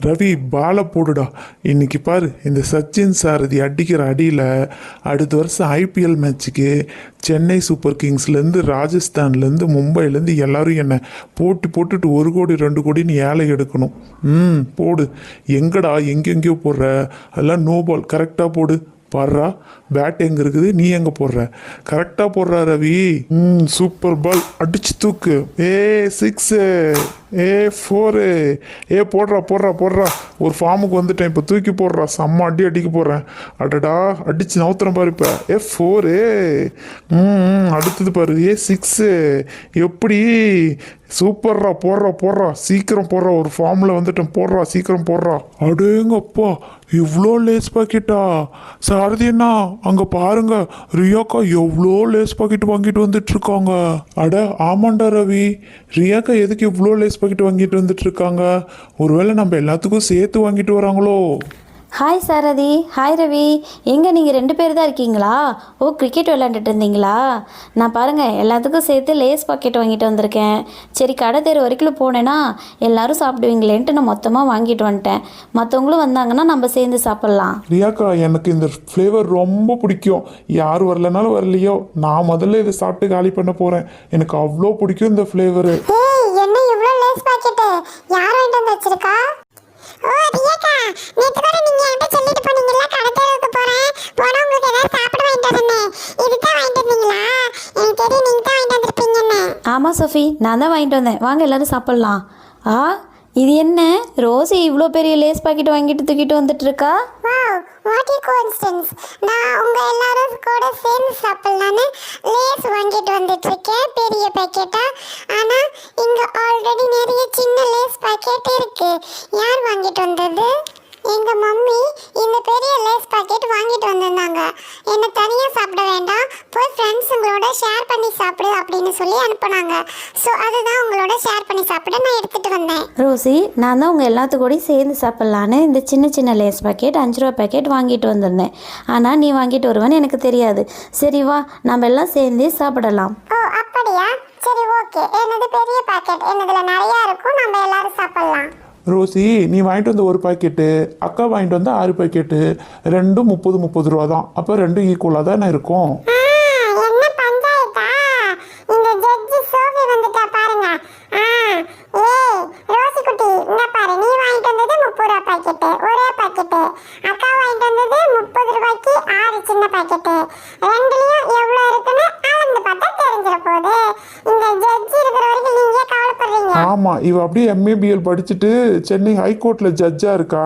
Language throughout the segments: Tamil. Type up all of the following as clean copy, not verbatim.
ரவி பாலை போடுடா. இன்னைக்கு பாரு இந்த சச்சின் சாரதி அடிக்கிற அடியில் அடுத்த வருஷம் ஐபிஎல் மேட்ச்சுக்கு சென்னை சூப்பர் கிங்ஸ்லேருந்து ராஜஸ்தான்லேருந்து மும்பைலேருந்து எல்லாரும் என்னை போட்டி போட்டுட்டு 1 கோடி 2 கோடின்னு ஏழை எடுக்கணும். போடு. எங்கடா எங்கெங்கேயோ போடுற, அதெல்லாம் நோ பால், கரெக்டாக போடு. பாடுறா, பேட் எங்கே இருக்குது, நீ எங்கே போடுற, கரெக்டாக போடுறா ரவி. சூப்பர் பால், அடிச்சு தூக்கு. 6, 4, போடுறா போடுறா போடுறா. ஒரு ஃபார்முக்கு வந்துட்டேன், இப்போ தூக்கி போடுறா. செம்ம அடிக்க போடுறேன். அடடா, அடிச்சு நவுத்துறேன் பாரு. இப்போ 4. அடுத்தது பாரு. 6. எப்படி சூப்பர்ரா. போடுறா போடுறா, சீக்கிரம் போடுறா. ஒரு ஃபார்மில் வந்துட்டேன், போடுறா சீக்கிரம் போடுறா. அடேங்கப்பா, இவ்வளோ லேஸ் பாக்கெட்டா சாரதி அண்ணா? அங்கே பாருங்க, ரியாக்கா எவ்வளோ லேஸ் பாக்கெட் வாங்கிட்டு வந்துட்டு இருக்காங்க. அட ஆமாண்டா ரவி, ரியாக்கா எதுக்கு இவ்வளோ லேஸ் பாக்கெட் வாங்கிட்டு வந்துட்டு இருக்காங்க? ஒருவேளை நம்ம எல்லாத்துக்கும் சேர்த்து வாங்கிட்டு வராங்களோ? ஹாய் சாரதி, ஹாய் ரவி. எங்கே நீங்கள் 2 பேர் தான் இருக்கீங்களா? ஓ, கிரிக்கெட் விளையாண்டுட்டு இருந்தீங்களா? நான் பாருங்கள் எல்லாத்துக்கும் சேர்த்து லேஸ் பாக்கெட் வாங்கிட்டு வந்திருக்கேன். சரி, கடை தெரு வரைக்கும் போனேன்னா எல்லோரும் சாப்பிடுவீங்களேன்ட்டு நான் மொத்தமாக வாங்கிட்டு வந்துட்டேன். மற்றவங்களும் வந்தாங்கன்னா நம்ம சேர்ந்து சாப்பிட்லாம். ரியாக்கா, எனக்கு இந்த ஃப்ளேவர் ரொம்ப பிடிக்கும். யார் வரலனாலும் வரலையோ, நான் முதல்ல இதை சாப்பிட்டு காலி பண்ண போகிறேன். எனக்கு அவ்வளோ பிடிக்கும் இந்த ஃப்ளேவரு. என்ன இவ்வளோ லேஸ் பாக்கெட்டு யார் வாங்கிட்டு வந்து வச்சிருக்கா? ஓ ரியாக்கா, நேத்து கூட நீங்க என்கிட்ட சொல்லிட்டு போனீங்கல்ல, கடத்தலுக்கு போனா உங்களுக்கு ஏதாவது சாப்பிட வாங்கிட்டு வரேன். இதுதான் வாங்கிட்டு வந்தீங்களா? எனக்கு தெரியும் நீங்க தான் வாங்கிட்டு வந்திருப்பீங்கன்னு. ஆமாம் சோஃபி, நான் தான் வாங்கிட்டு வந்தேன். வாங்க எல்லோரும் சாப்பிட்லாம். இது என்ன ரோசி இவ்வளோ பெரிய லேஸ் பாக்கெட் வாங்கிட்டு தூக்கிட்டு வந்துட்டு இருக்கா? Wow, what A coincidence. நான் உங்க எல்லாரும் கூட சேர்ந்து சாப்பிடலான்னு லேஸ் வாங்கிட்டு வந்துட்டு இருக்கேன், பெரிய பாக்கெட்டா. ஆனா இங்க ஆல்ரெடி நிறைய சின்ன லேஸ் பாக்கெட் இருக்கு. யார் வாங்கிட்டு வந்தது? எங்க மம்மி இந்த பெரிய லேஸ் பாக்கெட் வாங்கிட்டு வந்திருந்தாங்க. என்ன தனியாக சாப்பிட வேண்டாம், போய் ஃப்ரெண்ட்ஸுங்களோட ஷேர் பண்ணி சாப்பிடு அப்படின்னு சொல்லி அனுப்புனாங்க. ஸோ அதுதான் உங்களோட ஷேர் பண்ணி சாப்பிட நான் எடுத்துகிட்டு வந்தேன். ரோசி, நான் தான் உங்கள் எல்லாத்துக்கூடயும் சேர்ந்து சாப்பிட்லான்னு இந்த சின்ன சின்ன லேஸ் பாக்கெட் 5 ரூபா பாக்கெட் வாங்கிட்டு வந்திருந்தேன். ஆனால் நீ வாங்கிட்டு வருவேன்னு எனக்கு தெரியாது. சரி வா, நம்ம எல்லாம் சேர்ந்தே சாப்பிடலாம். ஓ அப்படியா? சரி ஓகே. என்னது பெரிய பாக்கெட், என்னதுல நிறையா இருக்கும், நம்ம எல்லாரும் சாப்பிடலாம். ரோசி, நீ வாங்கிட்டு வந்த 1 பாக்கெட்டு, அக்கா வாங்கிட்டு வந்த 6 பாக்கெட்டு, ரெண்டும் 30 ரூபா தான். அப்போ ரெண்டும் ஈக்குவலாக தானே இருக்கும். என்ன பஞ்சாயத்தா? இந்த ஜட்ஜி சோஃபி வந்துட்டா பாருங்க. ரோசி குட்டி, இங்க பாரு, நீ வாங்கிட்டு வந்தது 30 ரூபா பாக்கெட்டு, ஒரே பாக்கெட்டு. அக்கா வாங்கிட்டு வந்தது 30 ரூபாய்க்கு 6 சின்ன பாக்கெட்டு. ரெண்டுலயும் எவ்வளோ இருக்குன்னு அளந்து பார்த்தா தெரிஞ்சிட போகுது. இந்த ஜட்ஜி இருக்கிற வரைக்கும் நீங்க கவலைப்படுறீங்க? ஆமாம், இவ அப்படியே MABL படிச்சுட்டு சென்னை ஹைகோர்ட்டில் ஜட்ஜாக இருக்கா.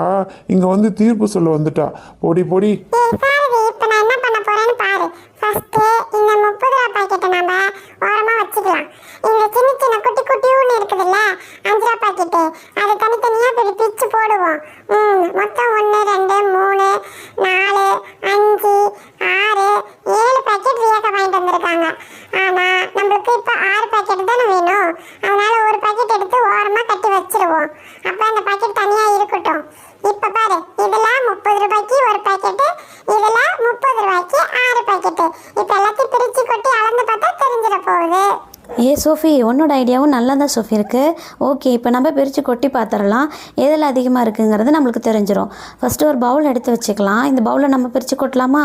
இங்கே வந்து தீர்ப்பு சொல்ல வந்துட்டா. பொடி பொடி. இப்போ நான் என்ன பண்ண போறேன்னு பாரு. ஃபர்ஸ்ட் இந்த 30 ரூபா பாக்கெட்டை நாம ஓரமா வச்சுக்கலாம். இந்த சின்ன சின்ன குட்டி குட்டியூன்னு இருக்குதுல்ல 5 ரூபா பாக்கெட்டு, அதை தனித்தனியா பிரிச்சு போடுவோம். மொத்தம் 1 2 3 4 5 6 7 பாக்கெட் ரியாக்கா வாங்கிட்டு வந்திருக்காங்க. ஆனா நம்மளுக்கு இப்போ 6 பாக்கெட் தானே வேணும். அதனால ஒரு பாக்கெட் எடுத்து ஓரமா கட்டி வச்சிருவோம். அப்ப அந்த பாக்கெட் தனியா இருக்கட்டும். இப்ப பாரு, இதுல 30 ரூபாய்க்கு 1 பாக்கெட்டு, இதுல 30 ரூபாய்க்கு 6 பாக்கெட்டு. இப்ப எல்லாத்தையும் பிரிச்சு கொட்டி அளந்து பார்த்தா தெரிஞ்சிட போகுது. சோஃபி, உன்னோட ஐடியாவும் நல்லா தான் சோஃபி இருக்குது. ஓகே, இப்போ நம்ம பிரித்து கொட்டி பார்த்துடலாம். எதில் அதிகமாக இருக்குங்கிறது நம்மளுக்கு தெரிஞ்சிடும். ஃபஸ்ட்டு ஒரு பவுல் எடுத்து வச்சுக்கலாம். இந்த பவுலை நம்ம பிரித்து கொட்டலாமா?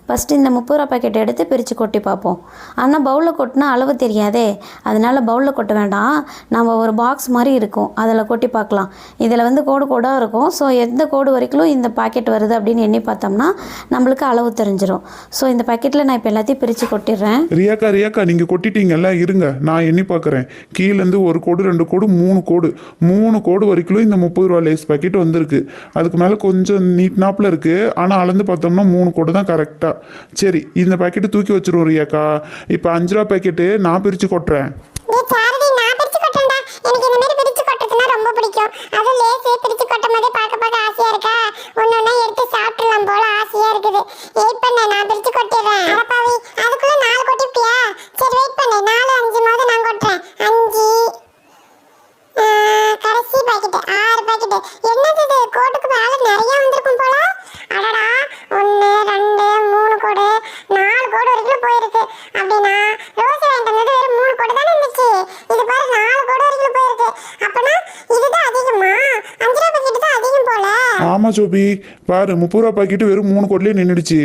ஃபஸ்ட்டு இந்த 30 ரூபா பாக்கெட் எடுத்து பிரித்து கொட்டி பார்ப்போம். ஆனால் பவுலில் கொட்டினா அளவு தெரியாதே, அதனால் பவுலில் கொட்ட வேண்டாம். நம்ம ஒரு பாக்ஸ் மாதிரி இருக்கும், அதில் கொட்டி பார்க்கலாம். இதில் வந்து கோடு கோடாக இருக்கும். ஸோ எந்த கோடு வரைக்கும் இந்த பாக்கெட் வருது அப்படின்னு எண்ணி பார்த்தோம்னா நம்மளுக்கு அளவு தெரிஞ்சிடும். ஸோ இந்த பாக்கெட்டில் நான் இப்போ எல்லாத்தையும் பிரித்து கொட்டிடுறேன். ரியாக்கா, நீங்கள் கொட்டிட்டீங்க எல்லாம் இருங்க, நான் எண்ணி பார்க்குறேன். கீழேருந்து 1 கோடு 2 கோடு 3 கோடு வரைக்கும் இந்த 30 ரூபா லேஸ் பாக்கெட் வந்திருக்கு. அதுக்கு மேலே கொஞ்சம் நீட்னாப்பில் இருக்குது. ஆனால் அளந்து பார்த்தோம்னா 3 கோடு தான் கரெக்டாக. சரி, இந்த பாக்கெட்டு தூக்கி வச்சிருவோம் ரியாக்கா. இப்போ 5 ரூபா பாக்கெட்டு நான் பிரித்து கொட்டுறேன். இது பாரு 4 கோடி வரைக்கும் போயிருக்கு. அப்பனா இதுதான் அதிகமா? 5 ரூபாய் ஆமாம் சோபி, பாரு 30 ரூபா பாக்கெட்டு வெறும் 3 கோட்லேயே நின்றுடுச்சு.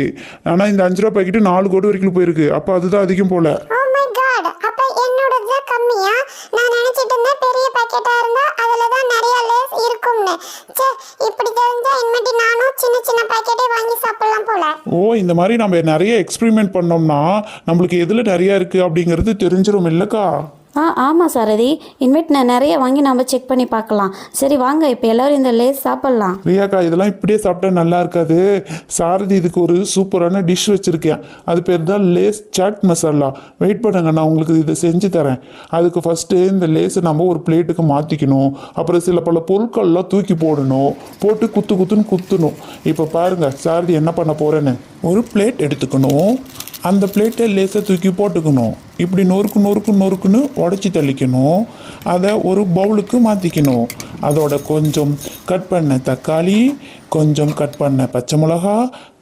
ஆனால் இந்த 5 ரூபா பாக்கெட்டு 4 கோடி வரைக்கும் போயிருக்கு. அப்போ அதுதான் அதிகம் போல. ஓ மை காட், அப்ப என்னோடது தான் கம்மியா? நான் நினைச்சிட்டு இருந்தேன் பெரிய பாக்கெட்டா இருந்தா அதுல தான் நிறைய லேஸ் இருக்கும்னு. சே, இப்படி தெரிஞ்சா இனிமேட்டு நானும் சின்ன சின்ன பாக்கெட்டே வாங்கி சாப்பிடலாம் போல. ஓ, இந்த மாதிரி நம்ம நிறைய எக்ஸ்பெரிமெண்ட் பண்ணோம்னா நம்மளுக்கு எதில் நிறையா இருக்குது அப்படிங்கிறது தெரிஞ்சிடும் இல்லைக்கா? ஆமாம் சாரதி, இனிமேட் நான் நிறைய வாங்கி நம்ம செக் பண்ணி பார்க்கலாம். சரி வாங்க, இப்போ எல்லோரும் இந்த லேஸ் சாப்பிட்லாம். ரியாக்கா, இதெல்லாம் இப்படியே சாப்பிட்டா நல்லா இருக்காது. சாரதி இதுக்கு ஒரு சூப்பரான டிஷ் வச்சுருக்கேன். அது பேர் தான் லேஸ் சாட் மசாலா. வெயிட் பண்ணுங்க, நான் உங்களுக்கு இதை செஞ்சு தரேன். அதுக்கு ஃபஸ்ட்டு இந்த லேஸை நம்ம ஒரு பிளேட்டுக்கு மாற்றிக்கணும். அப்புறம் சில பல பொருட்கள்லாம் தூக்கி போடணும். போட்டு குத்துன்னு குத்தணும். இப்போ பாருங்கள் சாரதி என்ன பண்ண போகிறேன்னு. ஒரு பிளேட் எடுத்துக்கணும். அந்த பிளேட்டை லேஸை தூக்கி போட்டுக்கணும். இப்படி நொறுக்குன்னு உடச்சி தள்ளிக்கணும். அதை ஒரு பவுலுக்கு மாற்றிக்கணும். அதோட கொஞ்சம் கட் பண்ண தக்காளி, கொஞ்சம் கட் பண்ண பச்சை மிளகா,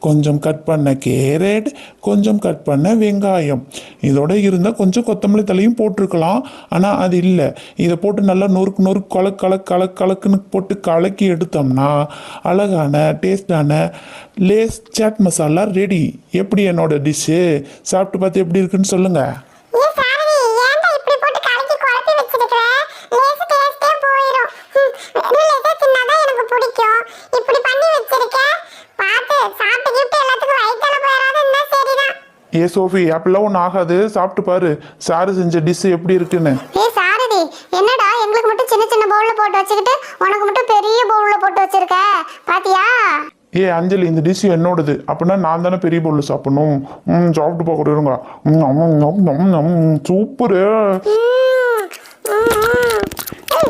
கொஞ்சம் கட் பண்ண கேரட், கொஞ்சம் கட் பண்ண வெங்காயம். இதோட இருந்தால் கொஞ்சம் கொத்தமல்லி தலையும் போட்டிருக்கலாம். ஆனால் அது இல்லை. இதை போட்டு நல்லா நொறுக்கு கலக்குன்னு போட்டு கலக்கி எடுத்தோம்னா அழகான டேஸ்டான லேஸ் சாட் மசாலா ரெடி. எப்படி என்னோட டிஷ்ஷு? சாப்பிட்டு பார்த்து எப்படி இருக்குன்னு சொல்லுங்கள். ஏ சாரதி, ஏன்டா இப்படி போட்டு கலக்கி குழப்பி வச்சிருக்க? லேஸ் டேஸ்டே போயிடும். லேஸே தின்னாதான் எனக்கு பிடிக்கும். இப்படி பண்ணி வச்சிருக்க. பார்த்து சாப்பிட்டு எல்லாத்துக்கும் வயிற்றுல போயிடாதுன்னா சரிதான். ஏ சோஃபி, அப்படிலாம் ஒன்றும் ஆகாது. சாப்பிட்டு பாரு சாரு செஞ்ச டிஷ்ஷு எப்படி இருக்குன்னு. ஏ சாரதி, என்னடா எங்களுக்கு மட்டும் சின்ன சின்ன பவுல்ல போட்டு வச்சுக்கிட்டு உனக்கு மட்டும் பெரிய பவுல்ல போட்டு வச்சிருக்க? பாத்தியா? ஏ அஞ்சலி, இந்த டிஷ் என்னோடது. அப்படின்னா நான் தானே பெரிய பொருள் சாப்பிடணும். சாப்பிட்டு பார்க்குறோங்க. சூப்பரு.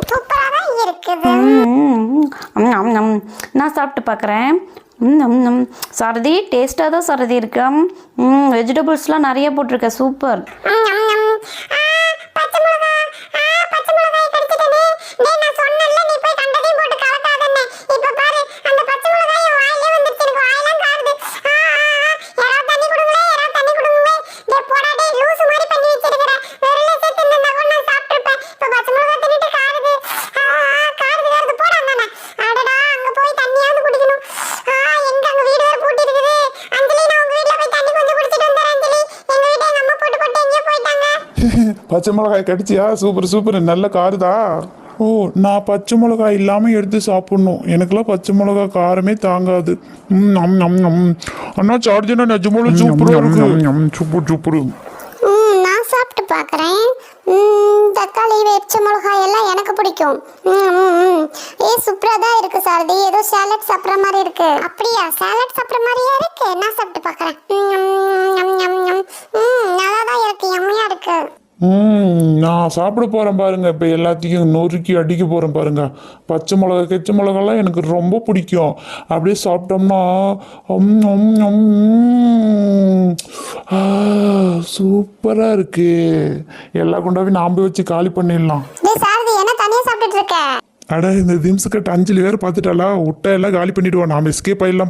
சூப்பரா தான் இருக்குது. நான் சாப்பிட்டு பார்க்குறேன். சாரதி, டேஸ்ட்டாக தான் சாரதி இருக்கு. வெஜிடபிள்ஸ்லாம் நிறைய போட்டிருக்க. சூப்பர். பச்சை மிளகா, பச்சை மிளகாய் கடிச்சிட்டனே. டேய், நான் சொன்னேன்ல நீ போய் கண்டதையும் போட்டு கலக்காதன்னு. இப்ப பாரு, அந்த பச்சை மிளகாய் என் வாயிலே வந்துருச்சு. எனக்கு வாயெல்லாம் காருது. யாராவது தண்ணி கொடுங்களே, யாராவது தண்ணி கொடுங்களே. டேய் போடா, டேய் லூசு மாதிரி பண்ணி வச்சிருக்கிற. வெறும் சேர்த்து இந்த நகம் நான் சாப்பிட்டுருப்பேன். இப்ப பச்சை மிளகாய் தின்னுட்டு காருது. காருது போடா அண்ணா. அடடா, அங்க போய் தண்ணியாவது குடிக்கணும். எங்க அங்க வீடு வேற பூட்டி இருக்குது. அஞ்சலி, நான் உங்க வீட்ல போய் தண்ணி கொஞ்சம் குடிச்சிட்டு வந்துறேன். அஞ்சலி, எங்க வீட்டை எங்க அம்மா போட்டு எங்கேயோ போயிட்டாங்க. பச்சை மிளகாய் கடிச்சியா? சூப்பர் நல்ல காருதா. ஓ, நான் பச்சை மிளகாய் இல்லாமல் எடுத்து சாப்பிட்ணும். எனக்குலாம் பச்சை மிளகாய் காரமே தாங்காது. அண்ணா சார்ஜனா நிஜமால சூப்பராக இருக்கு. சூப்பர். நான் சாப்பிட்டு பார்க்குறேன். தக்காளி, பச்சை மிளகாய் எல்லாம் எனக்கு பிடிக்கும். சூப்பராக தான் இருக்கு சாரதி. ஏதோ சாலட் சாப்பிட்ற மாதிரி இருக்கு. அப்படியா? சாலட் சாப்பிட்ற மாதிரியே இருக்கு. நான் சாப்பிட்டு பார்க்குறேன். நல்லா தான் இருக்கு. யம்மியா இருக்கு. நான் சாப்பிட போகிறேன் பாருங்க. இப்போ எல்லாத்தையும் நொறுக்கி அடிக்க போகிறேன் பாருங்க. பச்சை மிளகாலாம் எனக்கு ரொம்ப பிடிக்கும். அப்படியே சாப்பிட்டோம்னா சூப்பராக இருக்கு. எல்லா கொண்டாவே நாம் வச்சு காலி பண்ணிடலாம். சாரதி, என்ன தனியாக சாப்பிட்டுட்டு இருக்க? அட, இந்த திம்ஸுக்கட் அஞ்சலி வேறு பார்த்துட்டாலா. விட்டா எல்லாம் காலி பண்ணிடுவோம். நாம் எஸ்கேப் ஆயிடலாம்.